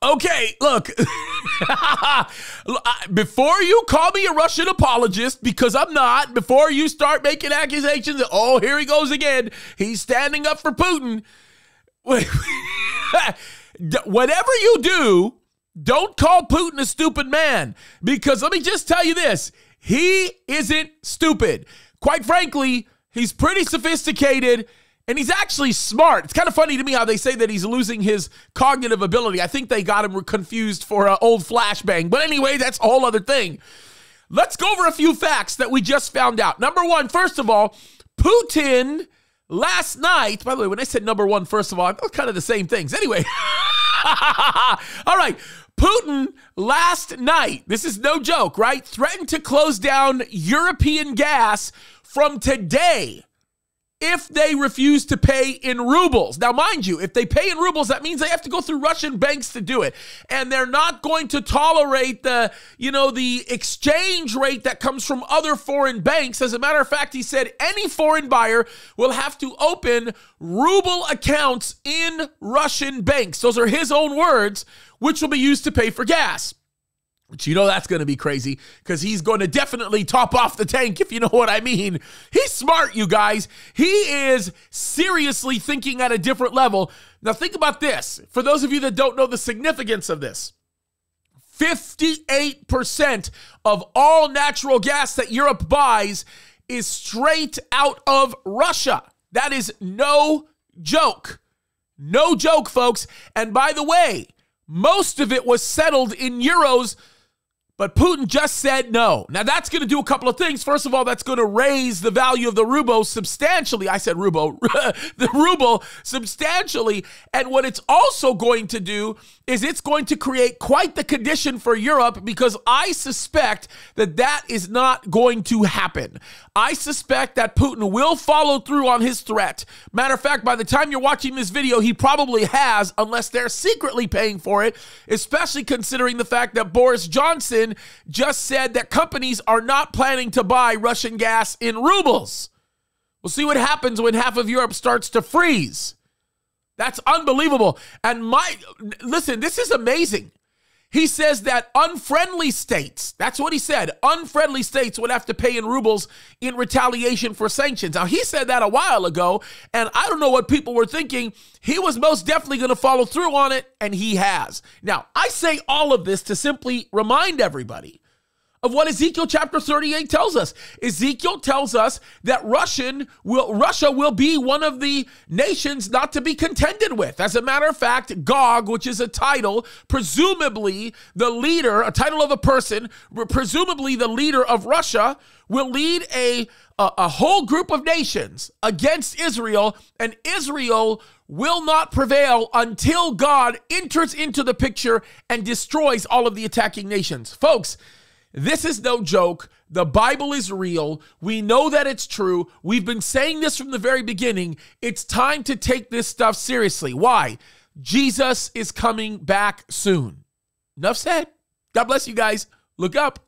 Okay, look, before you call me a Russian apologist, because I'm not, before you start making accusations, oh, here he goes again, he's standing up for Putin. Whatever you do, don't call Putin a stupid man, because let me just tell you this, he isn't stupid. Quite frankly, he's pretty sophisticated. And he's actually smart. It's kind of funny to me how they say that he's losing his cognitive ability. I think they got him confused for an old flashbang. But anyway, that's a whole other thing. Let's go over a few facts that we just found out. Number one, first of all, Putin last night, by the way, when I said number one, first of all, I'm kind of the same things. Anyway, all right. Putin last night, this is no joke, right? Threatened to close down European gas from today if they refuse to pay in rubles. Now, mind you, if they pay in rubles, that means they have to go through Russian banks to do it. And they're not going to tolerate the exchange rate that comes from other foreign banks. As a matter of fact, he said any foreign buyer will have to open ruble accounts in Russian banks. Those are his own words, which will be used to pay for gas. But you know that's going to be crazy because he's going to definitely top off the tank, if you know what I mean. He's smart, you guys. He is seriously thinking at a different level. Now think about this. For those of you that don't know the significance of this, 58% of all natural gas that Europe buys is straight out of Russia. That is no joke. No joke, folks. And by the way, most of it was settled in euros, but Putin just said no. Now, that's going to do a couple of things. First of all, that's going to raise the value of the ruble substantially. I said ruble. The ruble substantially. And what it's also going to do is it's going to create quite the condition for Europe, because I suspect that that is not going to happen. I suspect that Putin will follow through on his threat. Matter of fact, by the time you're watching this video, he probably has, unless they're secretly paying for it, especially considering the fact that Boris Johnson just said that companies are not planning to buy Russian gas in rubles. We'll see what happens when half of Europe starts to freeze. That's unbelievable. And listen, this is amazing. He says that unfriendly states, that's what he said, unfriendly states would have to pay in rubles in retaliation for sanctions. Now, he said that a while ago, and I don't know what people were thinking. He was most definitely going to follow through on it, and he has. Now, I say all of this to simply remind everybody of what Ezekiel chapter 38 tells us. Ezekiel tells us that Russia will be one of the nations not to be contended with. As a matter of fact, Gog, which is a title, presumably the leader, a title of a person, presumably the leader of Russia, will lead a whole group of nations against Israel, and Israel will not prevail until God enters into the picture and destroys all of the attacking nations. Folks, this is no joke. The Bible is real. We know that it's true. We've been saying this from the very beginning. It's time to take this stuff seriously. Why? Jesus is coming back soon. Enough said. God bless you guys. Look up.